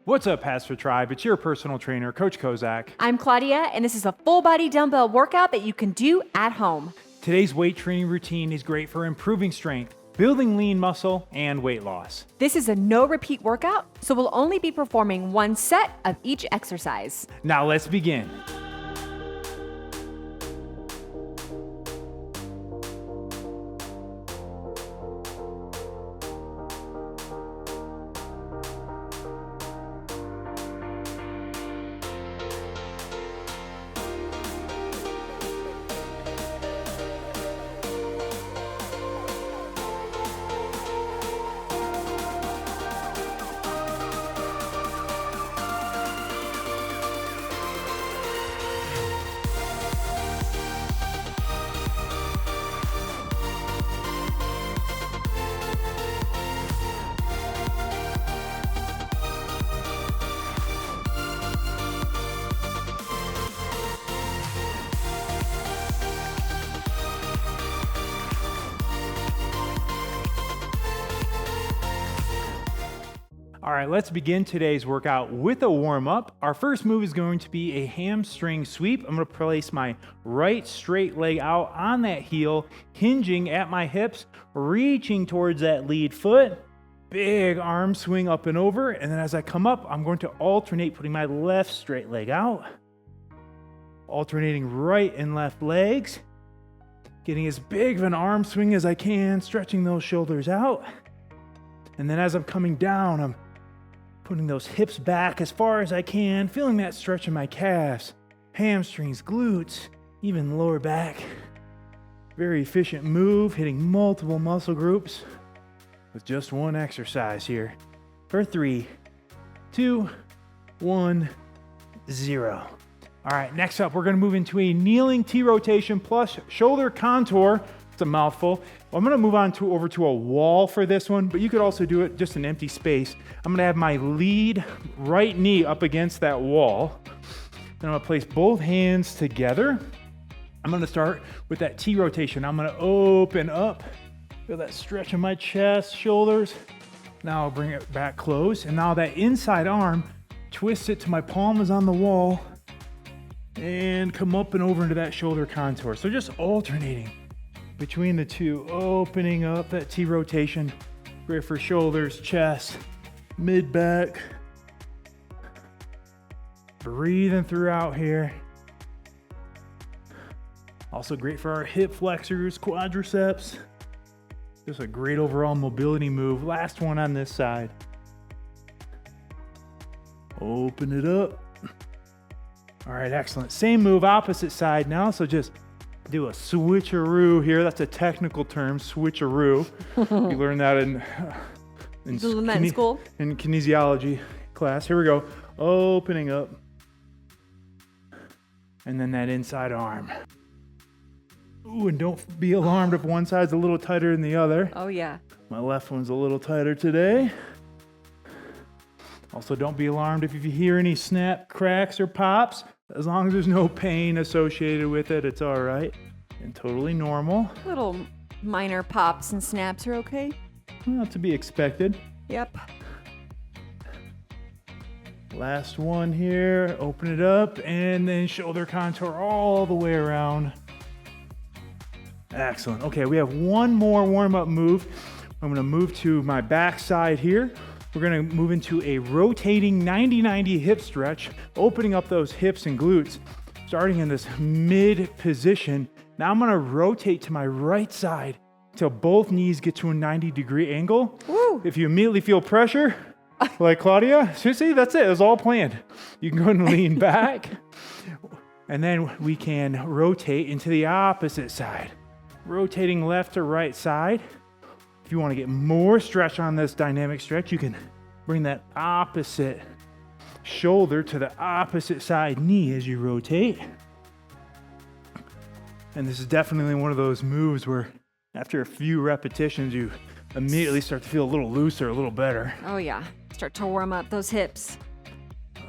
What's up, HASfit Tribe? It's your personal trainer, Coach Kozak. I'm Claudia, and this is a full body dumbbell workout that you can do at home. Today's weight training routine is great for improving strength, building lean muscle, and weight loss. This is a no repeat workout, so we'll only be performing one set of each exercise. Now let's begin. All right, let's begin today's workout with a warm-up. Our first move is going to be a hamstring sweep. I'm going to place my right straight leg out on that heel, hinging at my hips, reaching towards that lead foot. Big arm swing up and over, and then as I come up, I'm going to alternate putting my left straight leg out, alternating right and left legs, getting as big of an arm swing as I can, stretching those shoulders out. And then as I'm coming down, I'm putting those hips back as far as I can, feeling that stretch in my calves, hamstrings, glutes, even lower back. Very efficient move, hitting multiple muscle groups with just one exercise here. For 3, 2, 1, 0. All right, next up, we're gonna move into a kneeling T rotation plus shoulder contour. It's a mouthful. I'm gonna move on over to a wall for this one, but you could also do it just an empty space. I'm gonna have my lead right knee up against that wall. Then I'm gonna place both hands together. I'm gonna start with that T rotation. I'm gonna open up, feel that stretch in my chest, shoulders. Now I'll bring it back close. And now that inside arm, twist it to my palm is on the wall and come up and over into that shoulder contour. So just alternating between the two, opening up that T rotation, great for shoulders, chest, mid back. Breathing throughout here. Also great for our hip flexors, quadriceps. Just a great overall mobility move. Last one on this side. Open it up. All right, excellent. Same move, opposite side now. So just do a switcheroo here. That's a technical term, switcheroo. You learned that in school? In kinesiology class. Here we go. Opening up. And then that inside arm. Ooh, and don't be alarmed if one side's a little tighter than the other. Oh yeah. My left one's a little tighter today. Also, don't be alarmed if you hear any snap, cracks, or pops. As long as there's no pain associated with it, it's all right and totally normal. Little minor pops and snaps are okay. Not to be expected. Yep. Last one here. Open it up and then shoulder contour all the way around. Excellent. Okay, we have one more warm-up move. I'm going to move to my back side here. We're gonna move into a rotating 90-90 hip stretch, opening up those hips and glutes, starting in this mid position. Now I'm gonna rotate to my right side until both knees get to a 90-degree angle. Woo. If you immediately feel pressure, like Claudia, see, that's it, it's all planned. You can go and lean back, and then we can rotate into the opposite side, rotating left to right side. If you want to get more stretch on this dynamic stretch, you can bring that opposite shoulder to the opposite side knee as you rotate. And this is definitely one of those moves where after a few repetitions, you immediately start to feel a little looser, a little better. Oh yeah. Start to warm up those hips.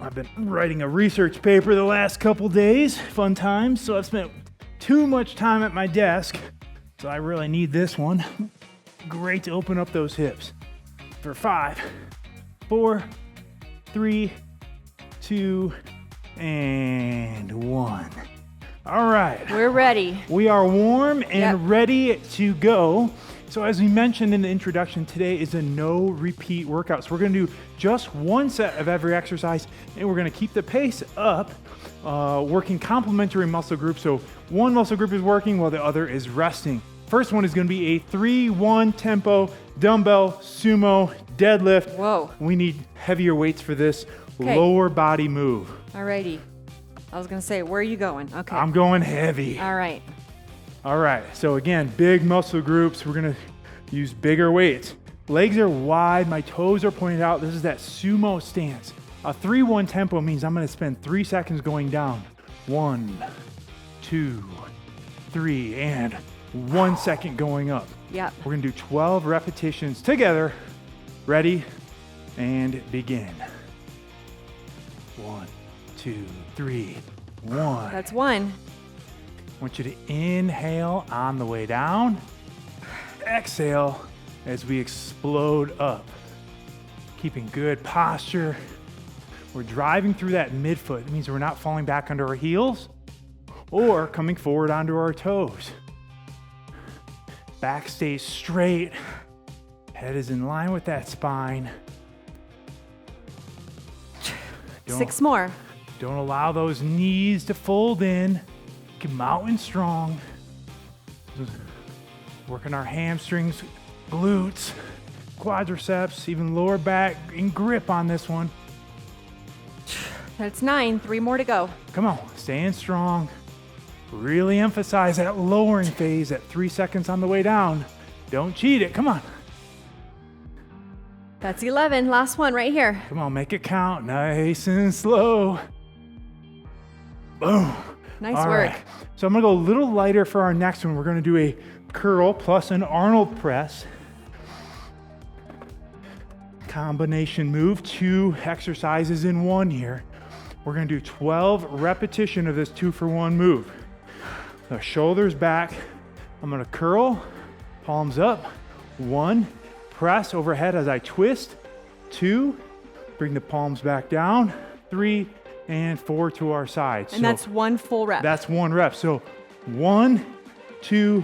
I've been writing a research paper the last couple days, fun times, so I've spent too much time at my desk, so I really need this one. Great to open up those hips. For 5, 4, 3, 2, and 1. All right. We're ready. We are warm and Yep. ready to go. So as we mentioned in the introduction, today is a no repeat workout. So we're gonna do just one set of every exercise, and we're gonna keep the pace up, working complementary muscle groups. So one muscle group is working while the other is resting. First one is gonna be a 3-1 tempo dumbbell sumo deadlift. Whoa. We need heavier weights for this Okay. lower body move. Alrighty. I was gonna say, where are you going? Okay. I'm going heavy. All right. All right, so again, big muscle groups. We're gonna use bigger weights. Legs are wide, my toes are pointed out. This is that sumo stance. A 3-1 tempo means I'm gonna spend 3 seconds going down. 1, 2, 3, and 1 second going up. Yep. We're gonna do 12 repetitions together. Ready, and begin. 1, 2, 3, 1. That's 1. I want you to inhale on the way down, exhale as we explode up. Keeping good posture. We're driving through that midfoot. It means we're not falling back under our heels or coming forward onto our toes. Back stays straight. Head is in line with that spine. 6 more. Don't allow those knees to fold in. Keep them out and strong. Working our hamstrings, glutes, quadriceps, even lower back, and grip on this one. That's 9. 3 more to go. Come on, staying strong. Really emphasize that lowering phase at 3 seconds on the way down. Don't cheat it, come on. That's 11. Last one right here. Come on, make it count, nice and slow. Boom. Nice All work. right. So I'm gonna go a little lighter for our next one. We're gonna do a curl plus an Arnold press. Combination move, 2 exercises in one here. We're gonna do 12 repetition of this 2-for-1 move. The shoulders back. I'm gonna curl, palms up. 1, press overhead as I twist. 2, bring the palms back down. 3, and 4 to our sides. And that's 1 full rep. That's 1 rep. So 1, 2,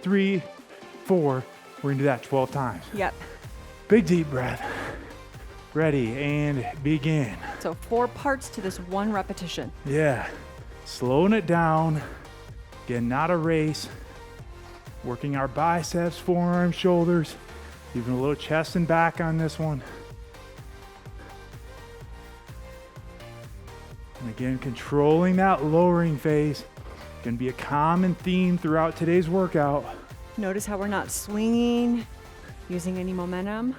3, 4. We're gonna do that 12 times. Yep. Big deep breath. Ready, and begin. So 4 parts to this 1 repetition. Yeah, slowing it down. Again, not a race. Working our biceps, forearms, shoulders. Even a little chest and back on this one. And again, controlling that lowering phase. Gonna be a common theme throughout today's workout. Notice how we're not swinging, using any momentum.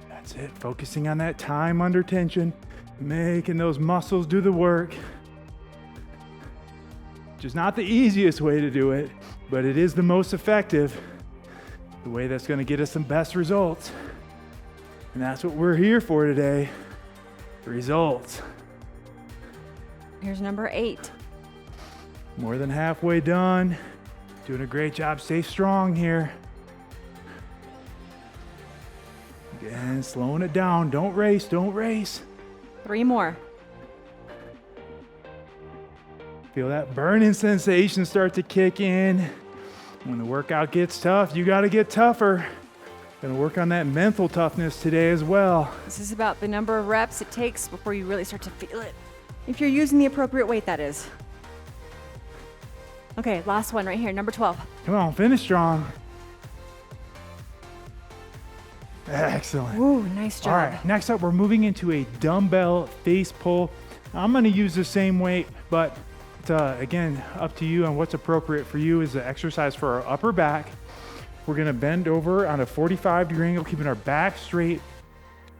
That's it, focusing on that time under tension, making those muscles do the work. Which is not the easiest way to do it, but it is the most effective. The way that's gonna get us some best results. And that's what we're here for today, results. Here's number 8. More than halfway done. Doing a great job, stay strong here. Again, slowing it down, don't race, don't race. 3 more. Feel that burning sensation start to kick in. When the workout gets tough, you gotta get tougher. Gonna work on that mental toughness today as well. This is about the number of reps it takes before you really start to feel it. If you're using the appropriate weight, that is. Okay, last one right here, number 12. Come on, finish strong. Excellent. Ooh, nice job. All right, next up, we're moving into a dumbbell face pull. I'm gonna use the same weight, but it's, again, up to you on what's appropriate for you is the exercise for our upper back. We're gonna bend over on a 45-degree angle, keeping our back straight,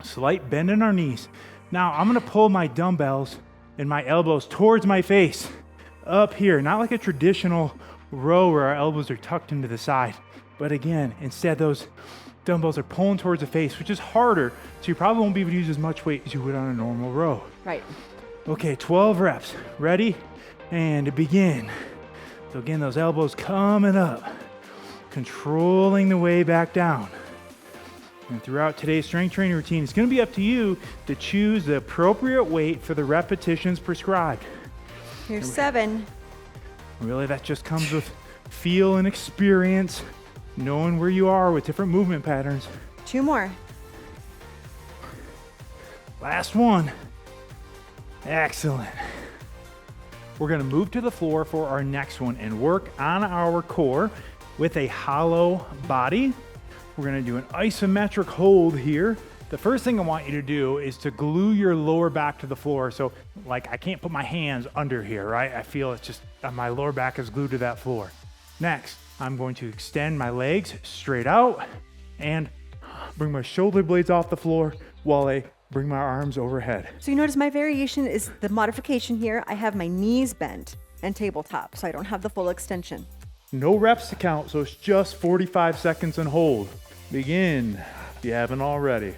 slight bend in our knees. Now, I'm gonna pull my dumbbells and my elbows towards my face, up here, not like a traditional row where our elbows are tucked into the side, but again, instead those dumbbells are pulling towards the face, which is harder, so you probably won't be able to use as much weight as you would on a normal row. Right. Okay, 12 reps. Ready? And begin. So again, those elbows coming up, controlling the way back down. And throughout today's strength training routine, it's going to be up to you to choose the appropriate weight for the repetitions prescribed. Here's 7. Really, that just comes with feel and experience, knowing where you are with different movement patterns. 2 more. Last one. Excellent. We're going to move to the floor for our next one and work on our core with a hollow body. We're going to do an isometric hold here. The first thing I want you to do is to glue your lower back to the floor. So like I can't put my hands under here, right? I feel it's just my lower back is glued to that floor. Next, I'm going to extend my legs straight out and bring my shoulder blades off the floor while I bring my arms overhead. So you notice my variation is the modification here. I have my knees bent and tabletop, so I don't have the full extension. No reps to count, so it's just 45 seconds and hold. Begin, if you haven't already.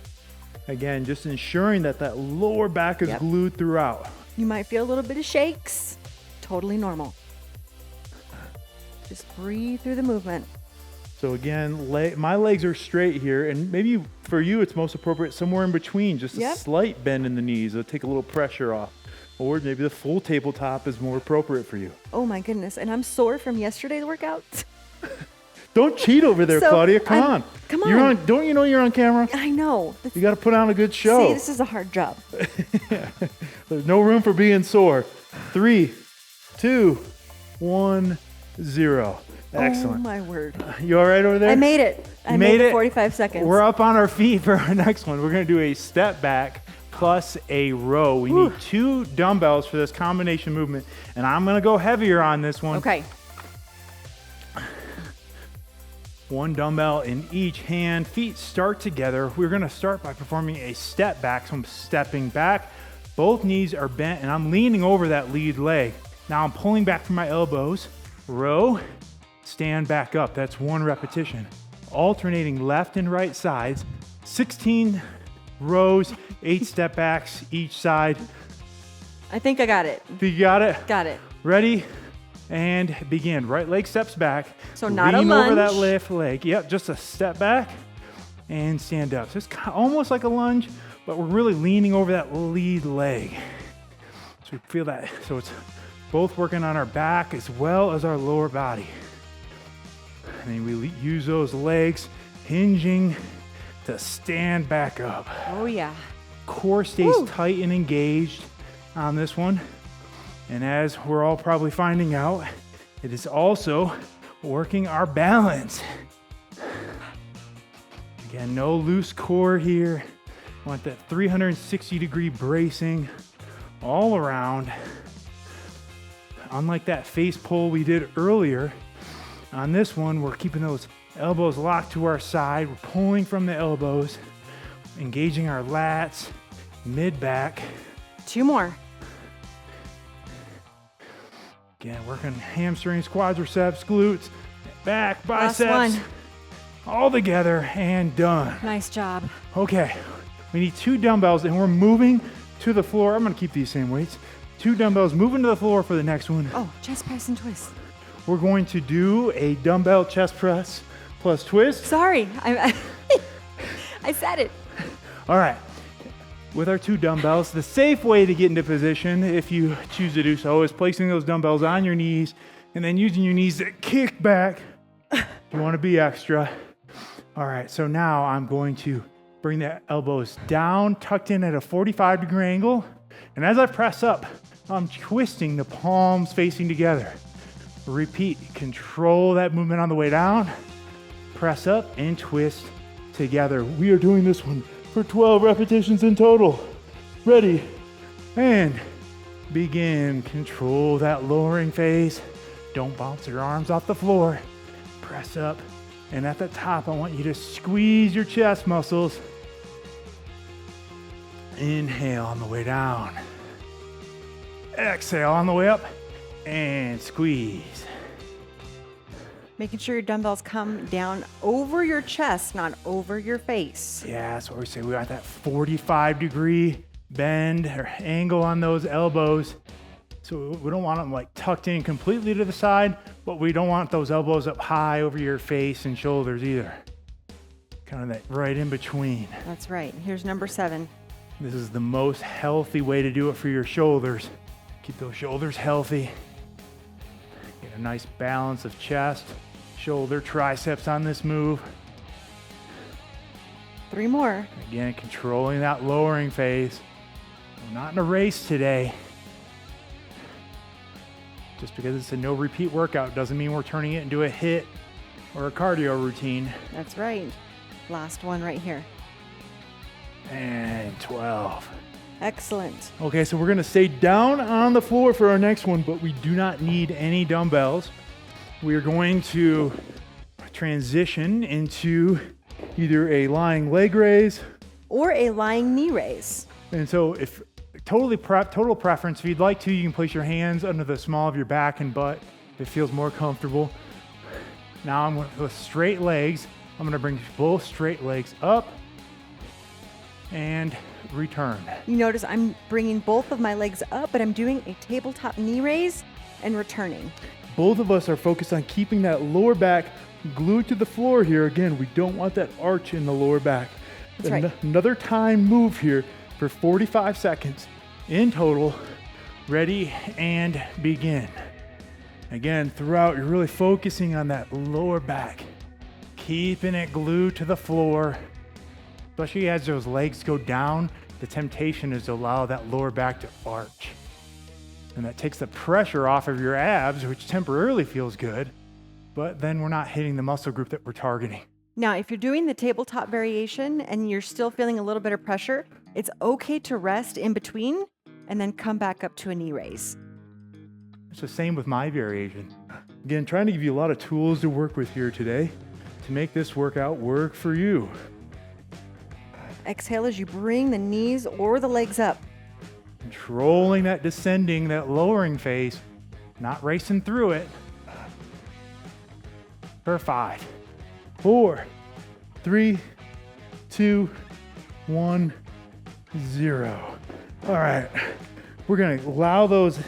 Again, just ensuring that that lower back is glued throughout. You might feel a little bit of shakes. Totally normal. Just breathe through the movement. So again, my legs are straight here, and maybe for you it's most appropriate somewhere in between, just a slight bend in the knees. It'll take a little pressure off. Or maybe the full tabletop is more appropriate for you. Oh my goodness, and I'm sore from yesterday's workout. Don't cheat over there, Claudia. Come on. Come on. Don't you know you're on camera? I know. You got to put on a good show. See, this is a hard job. There's no room for being sore. 3, 2, 1, 0. Excellent. Oh my word. You all right over there? I made it. I made it 45 seconds. We're up on our feet for our next one. We're going to do a step back plus a row. We need 2 dumbbells for this combination movement, and I'm going to go heavier on this one. Okay. 1 dumbbell in each hand, feet start together. We're gonna start by performing a step back. So I'm stepping back, both knees are bent, and I'm leaning over that lead leg. Now I'm pulling back from my elbows, row, stand back up. That's 1 repetition. Alternating left and right sides, 16 rows, 8 step backs each side. I think I got it. You got it? Got it. Ready? And begin. Right leg steps back. So not a lean lunge. over that left leg. Yep, just a step back and stand up. So it's almost like a lunge, but we're really leaning over that lead leg. So we feel that. So it's both working on our back as well as our lower body. And then we use those legs hinging to stand back up. Oh yeah. Core stays tight and engaged on this one. And as we're all probably finding out, it is also working our balance. Again, no loose core here. Want that 360-degree bracing all around. Unlike that face pull we did earlier, on this one, we're keeping those elbows locked to our side. We're pulling from the elbows, engaging our lats, mid-back. 2 more. Again, working hamstrings, quadriceps, glutes, back, Last biceps, one. all together and done. Nice job. Okay, we need 2 dumbbells and we're moving to the floor. I'm gonna keep these same weights. 2 dumbbells, moving to the floor for the next one. Oh, chest press and twist. We're going to do a dumbbell chest press plus twist. Sorry, I said it. All right. With our 2 dumbbells, the safe way to get into position, if you choose to do so, is placing those dumbbells on your knees and then using your knees to kick back. You want to be extra. All right, so now I'm going to bring the elbows down, tucked in at a 45-degree angle. And as I press up, I'm twisting the palms facing together. Repeat, control that movement on the way down. Press up and twist together. We are doing this one for 12 repetitions in total. Ready, and begin. Control that lowering phase. Don't bounce your arms off the floor. Press up, and at the top, I want you to squeeze your chest muscles. Inhale on the way down. Exhale on the way up, and squeeze. Making sure your dumbbells come down over your chest, not over your face. Yeah, that's what we say. We got that 45-degree bend or angle on those elbows. So we don't want them like tucked in completely to the side, but we don't want those elbows up high over your face and shoulders either. Kind of that right in between. That's right. Here's number 7. This is the most healthy way to do it for your shoulders. Keep those shoulders healthy. Get a nice balance of chest, shoulder, triceps on this move. 3 more. Again, controlling that lowering phase. We're not in a race today. Just because it's a no repeat workout doesn't mean we're turning it into a HIIT or a cardio routine. That's right. Last one right here. And 12. Excellent. Okay, so we're gonna stay down on the floor for our next one, but we do not need any dumbbells. We are going to transition into either a lying leg raise. Or a lying knee raise. And so if total preference, if you'd like to, you can place your hands under the small of your back and butt if it feels more comfortable. Now I'm with straight legs. I'm gonna bring both straight legs up and return. You notice I'm bringing both of my legs up, but I'm doing a tabletop knee raise and returning. Both of us are focused on keeping that lower back glued to the floor here. Again, we don't want that arch in the lower back. That's right. Another time move here for 45 seconds in total. Ready and begin. Again, throughout, you're really focusing on that lower back, keeping it glued to the floor. Especially as those legs go down, the temptation is to allow that lower back to arch. And that takes the pressure off of your abs, which temporarily feels good, but then we're not hitting the muscle group that we're targeting. Now, if you're doing the tabletop variation and you're still feeling a little bit of pressure, it's okay to rest in between and then come back up to a knee raise. It's the same with my variation. Again, trying to give you a lot of tools to work with here today to make this workout work for you. Exhale as you bring the knees or the legs up. Controlling that descending, that lowering phase, not racing through it. For 5, 4, 3, 2, 1, 0. All right, we're gonna allow those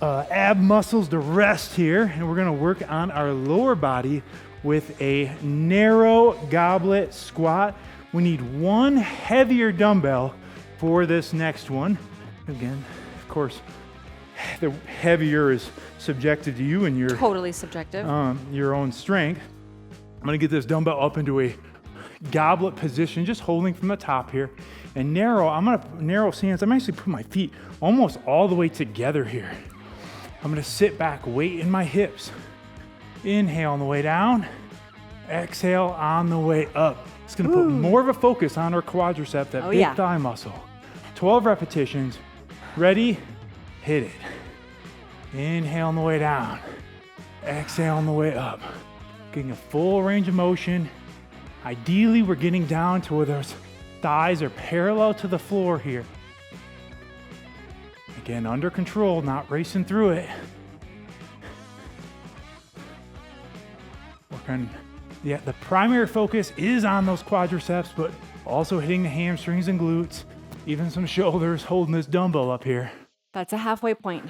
ab muscles to rest here, and we're gonna work on our lower body with a narrow goblet squat. We need one heavier dumbbell for this next one. Again, of course, the heavier is subjective to you and your Totally subjective. your own strength. I'm gonna get this dumbbell up into a goblet position, just holding from the top here. And narrow, I'm gonna narrow stance. I'm actually putting my feet almost all the way together here. I'm gonna sit back, weight in my hips. Inhale on the way down, exhale on the way up. It's gonna put more of a focus on our quadricep, that big thigh muscle. 12 repetitions, ready, hit it. Inhale on the way down, exhale on the way up. Getting a full range of motion. Ideally, we're getting down to where those thighs are parallel to the floor here. Again, under control, not racing through it. Working, the primary focus is on those quadriceps, but also hitting the hamstrings and glutes, even some shoulders, holding this dumbbell up here. That's a halfway point.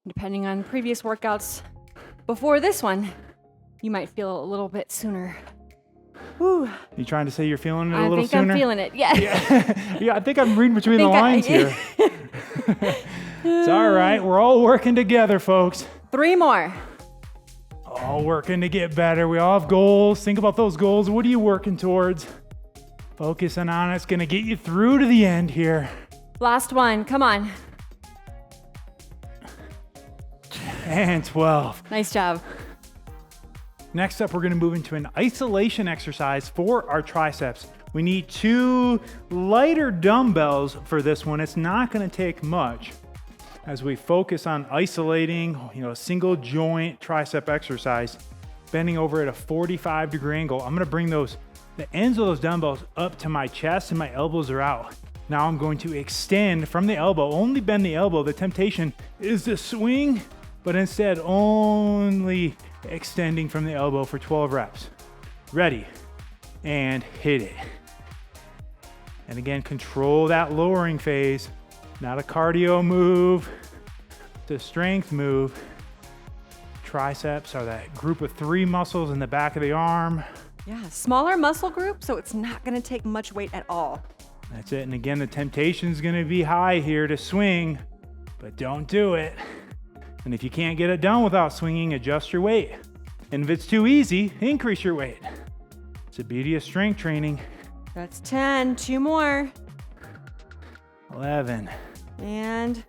Depending on previous workouts before this one, you might feel a little bit sooner. Whew. You trying to say you're feeling it a little sooner? I think I'm feeling it, yeah. Yeah, I think I'm reading between the lines here. It's all right. We're all working together, folks. 3 more. All working to get better. We all have goals. Think about those goals. What are you working towards? Focusing on it's going to get you through to the end here. Last one, come on. And 12. Nice job. Next up, we're going to move into an isolation exercise for our triceps. We need 2 lighter dumbbells for this one. It's not going to take much as we focus on isolating, a single joint tricep exercise, bending over at a 45-degree angle. I'm going to bring the ends of those dumbbells up to my chest and my elbows are out. Now I'm going to extend from the elbow, only bend the elbow. The temptation is to swing, but instead only extending from the elbow for 12 reps. Ready, and hit it. And again, control that lowering phase. Not a cardio move, it's a strength move. triceps are that group of 3 muscles in the back of the arm. Yeah, smaller muscle group, so it's not going to take much weight at all. That's it. And again, the temptation's going to be high here to swing, but don't do it. And if you can't get it done without swinging, adjust your weight. And if it's too easy, increase your weight. It's the beauty of strength training. That's 10. 2 more. 11, And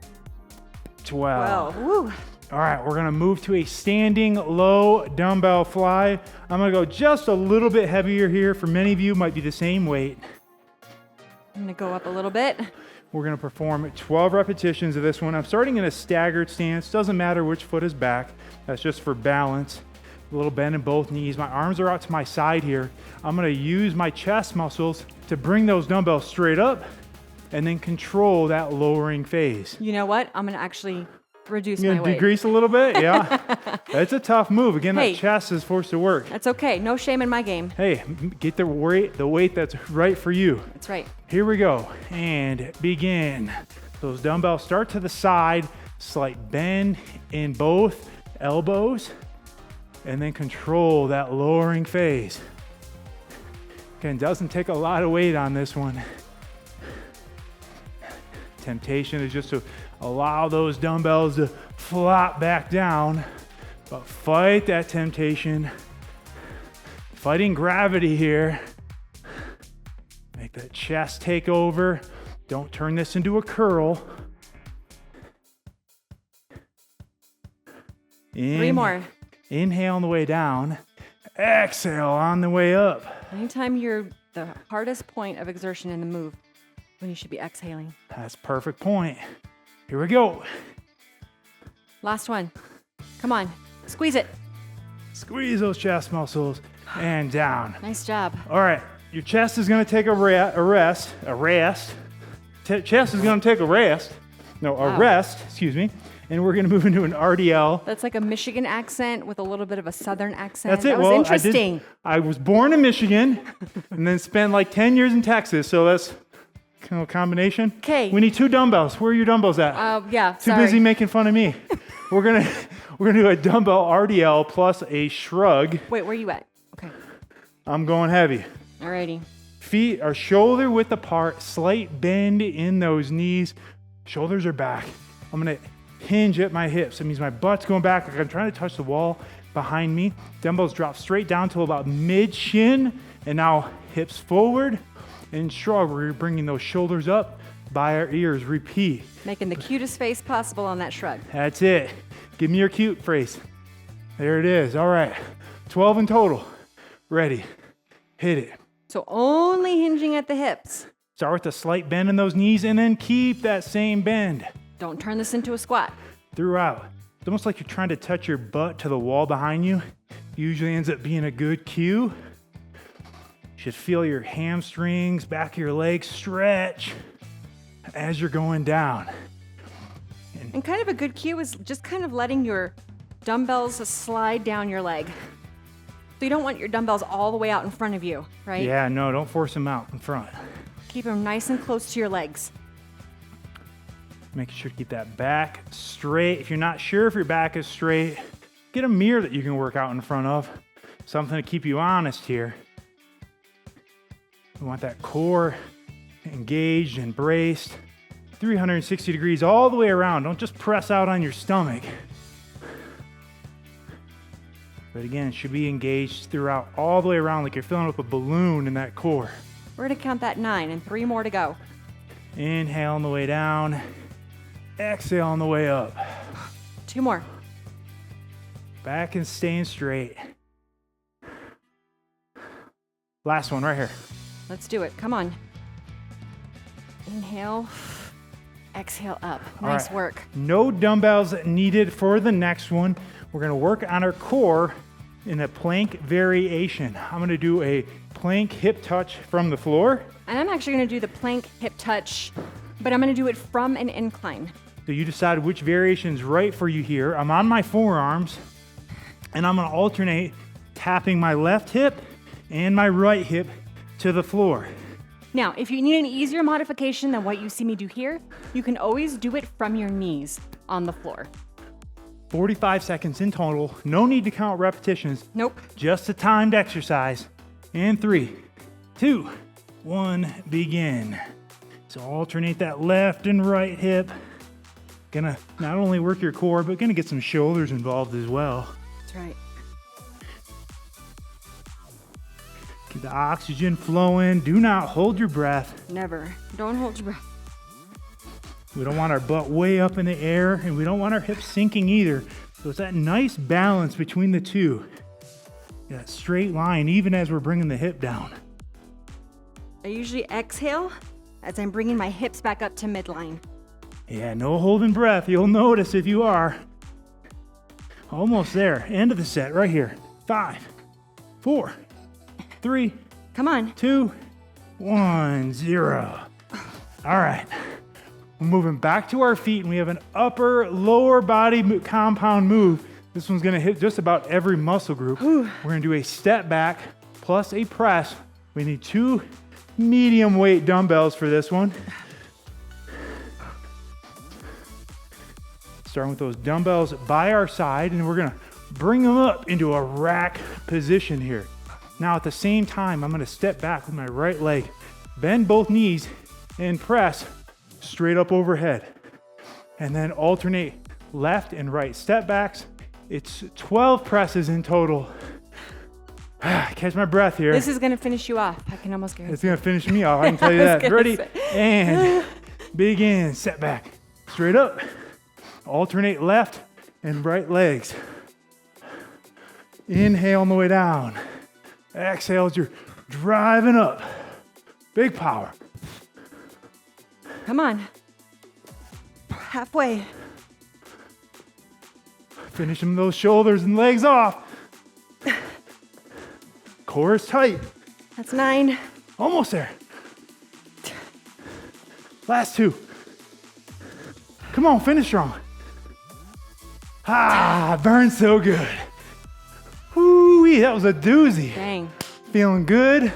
12. 12. Woo. All right, we're gonna move to a standing low dumbbell fly. I'm gonna go just a little bit heavier here. For many of you, it might be the same weight. I'm going to go up a little bit. We're gonna perform 12 repetitions of this one. I'm starting in a staggered stance. Doesn't matter which foot is back. That's just for balance. A little bend in both knees. My arms are out to my side here. I'm gonna use my chest muscles to bring those dumbbells straight up and then control that lowering phase. You know what? I'm going to actually reduce You my gonna weight. decrease a little bit? Yeah. It's a tough move. Again, Hey. that chest is forced to work. That's okay. No shame in my game. Hey, get the weight that's right for you. That's right. Here we go, and begin. Those dumbbells start to the side, slight bend in both elbows, and then control that lowering phase. Again, doesn't take a lot of weight on this one. Temptation is just to allow those dumbbells to flop back down, but fight that temptation. Fighting gravity here. Make that chest take over. Don't turn this into a curl. 3 more. Inhale on the way down. Exhale on the way up. Anytime you're the hardest point of exertion in the move, when you should be exhaling. That's perfect point. Here we go. Last one. Come on. Squeeze it. Squeeze those chest muscles and down. Nice job. All right, your chest is going to take a rest. Chest is going to take a rest. No, a Wow. rest, excuse me. And we're going to move into an RDL. That's like a Michigan accent with a little bit of a Southern accent. That's it. That was Well, interesting. I was born in Michigan and then spent like 10 years in Texas. So that's kind of a combination. 'Kay. We need 2 dumbbells. Where are your dumbbells at? Yeah, Too sorry. busy making fun of me. We're gonna do a dumbbell RDL plus a shrug. Wait, where you at? Okay. I'm going heavy. Alrighty. Feet are shoulder width apart, slight bend in those knees. Shoulders are back. I'm gonna hinge at my hips. That means my butt's going back like I'm trying to touch the wall behind me. Dumbbells drop straight down to about mid-shin, and now hips forward and shrug. We're bringing those shoulders up by our ears. Repeat. Making the cutest face possible on that shrug. That's it. Give me your cute phrase. There it is. All right. 12 in total. Ready. Hit it. So only hinging at the hips. Start with a slight bend in those knees and then keep that same bend Don't turn this into a squat. throughout. It's almost like you're trying to touch your butt to the wall behind you. Usually ends up being a good cue. You should feel your hamstrings, back of your legs stretch as you're going down. And kind of a good cue is just kind of letting your dumbbells slide down your leg. So you don't want your dumbbells all the way out in front of you, right? Yeah, no, don't force them out in front. Keep them nice and close to your legs. Making sure to keep that back straight. If you're not sure if your back is straight, get a mirror that you can work out in front of. Something to keep you honest here. We want that core engaged and braced. 360 degrees all the way around. Don't just press out on your stomach. But again, it should be engaged throughout all the way around like you're filling up a balloon in that core. We're gonna count that 9 and 3 more to go. Inhale on the way down. Exhale on the way up. 2 more. Back and staying straight. Last one right here. Let's do it. Come on. Inhale. Exhale up. Nice right. work. No dumbbells needed for the next one. We're gonna work on our core in a plank variation. I'm gonna do a plank hip touch from the floor. And I'm actually gonna do the plank hip touch, but I'm gonna do it from an incline. So you decide which variation is right for you here. I'm on my forearms and I'm gonna alternate tapping my left hip and my right hip to the floor. Now, if you need an easier modification than what you see me do here, you can always do it from your knees on the floor. 45 seconds in total. No need to count repetitions. Nope. Just a timed exercise. And 3, 2, 1, begin. So alternate that left and right hip. Gonna not only work your core, but gonna get some shoulders involved as well. That's right. Keep the oxygen flowing. Do not hold your breath. Never. Don't hold your breath. We don't want our butt way up in the air, and we don't want our hips sinking either. So it's that nice balance between the two. That straight line, even as we're bringing the hip down. I usually exhale as I'm bringing my hips back up to midline. Yeah, no holding breath. You'll notice if you are. Almost there. End of the set right here. 5, 4, 3, Come on. 2, 1, 0. All right. We're moving back to our feet, and we have an upper lower body compound move. This one's gonna hit just about every muscle group. We're gonna do a step back plus a press. We need 2 medium weight dumbbells for this one. Starting with those dumbbells by our side, and we're gonna bring them up into a rack position here. Now at the same time, I'm gonna step back with my right leg, bend both knees, and press straight up overhead. And then alternate left and right step backs. It's 12 presses in total. Catch my breath here. This is going to finish you off. I can almost guarantee. It's gonna finish me off, I can tell you that. Ready? say. And begin. Set back. Straight up. Alternate left and right legs. Inhale on the way down. Exhale as you're driving up. Big power. Come on. Halfway. Finishing those shoulders and legs off. Core is tight. That's 9. Almost there. Last 2. Come on, finish strong. Burns so good. Whoo-wee, that was a doozy. Dang. Feeling good.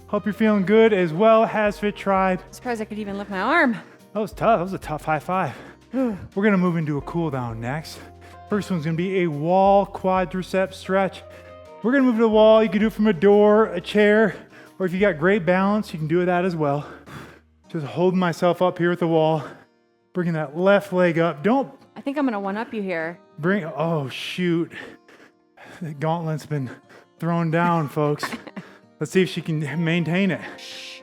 Hope you're feeling good as well, HASfit Tribe. Surprised I could even lift my arm. That was tough. That was a tough high five. We're gonna move into a cool down next. First one's gonna be a wall quadricep stretch. We're gonna move to the wall. You can do it from a door, a chair, or if you got great balance, you can do that as well. Just holding myself up here at the wall, bringing that left leg up. Don't I think I'm going to one-up you here. bring, oh shoot. The gauntlet's been thrown down, folks. Let's see if she can maintain it. Shh.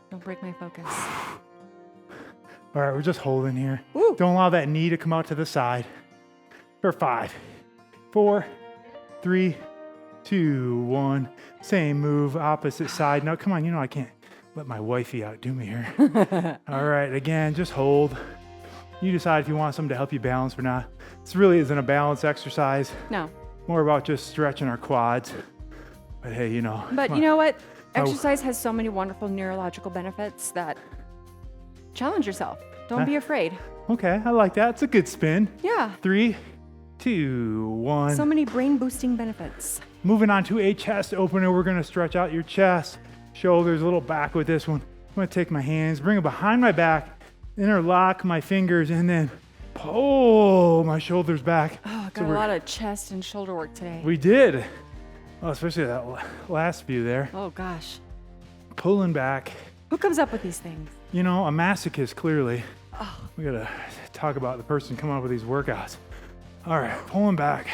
Don't break my focus. All right, we're just holding here. Woo. Don't allow that knee to come out to the side. For 5, 4, 3, 2, 1. Same move, opposite side. Now, come on, you know I can't let my wifey outdo me here. All right, again, just hold. You decide if you want something to help you balance or not. This really isn't a balance exercise. No. More about just stretching our quads. But hey, you know. But come you on. know what? Exercise has so many wonderful neurological benefits that challenge yourself. Don't be afraid. Okay, I like that. It's a good spin. Yeah. 3, 2, 1. So many brain boosting benefits. Moving on to a chest opener, we're gonna stretch out your chest, shoulders, a little back with this one. I'm gonna take my hands, bring them behind my back, interlock my fingers, and then pull my shoulders back. Oh, got a lot of chest and shoulder work today. We did. Oh, especially that last few there. Oh, gosh. Pulling back. Who comes up with these things? You know, a masochist, clearly. Oh. We gotta talk about the person coming up with these workouts. All right, pulling back.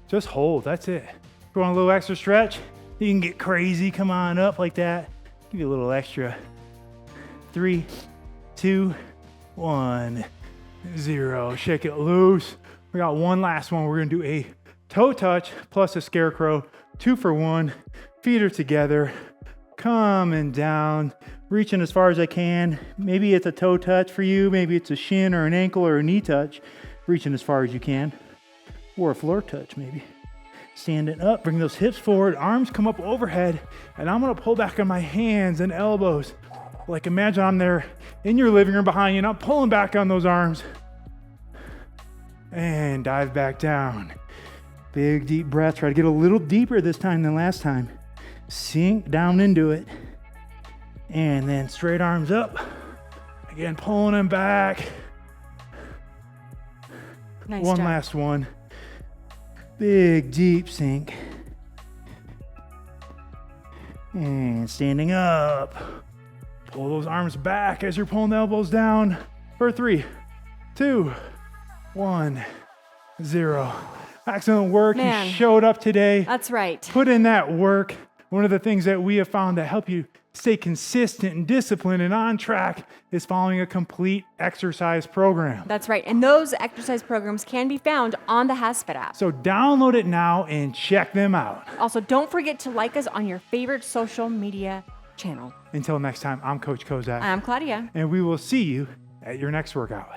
Just hold, that's it. If you want a little extra stretch, you can get crazy, come on up like that. Give you a little extra. 3, 2, 1, 0. Shake it loose. We got one last one. We're gonna do a toe touch plus a scarecrow, 2 for 1. Feet are together, coming down, reaching as far as I can. Maybe it's a toe touch for you, maybe it's a shin or an ankle or a knee touch. Reaching as far as you can, or a floor touch maybe. Standing up, bring those hips forward, arms come up overhead, and I'm gonna pull back on my hands and elbows. Like imagine I'm there in your living room behind you, and I'm pulling back on those arms. And dive back down. Big deep breath, try to get a little deeper this time than last time. Sink down into it. And then straight arms up. Again, pulling them back. Nice One job. last one. Big, deep sink. And standing up. Pull those arms back as you're pulling the elbows down for 3, 2, 1, 0. Excellent work. Man. You showed up today. That's right. Put in that work. One of the things that we have found that help you stay consistent and disciplined and on track is following a complete exercise program. That's right. And those exercise programs can be found on the HASfit app. So download it now and check them out. Also, don't forget to like us on your favorite social media channel. Until next time, I'm Coach Kozak, I'm Claudia. and we will see you at your next workout.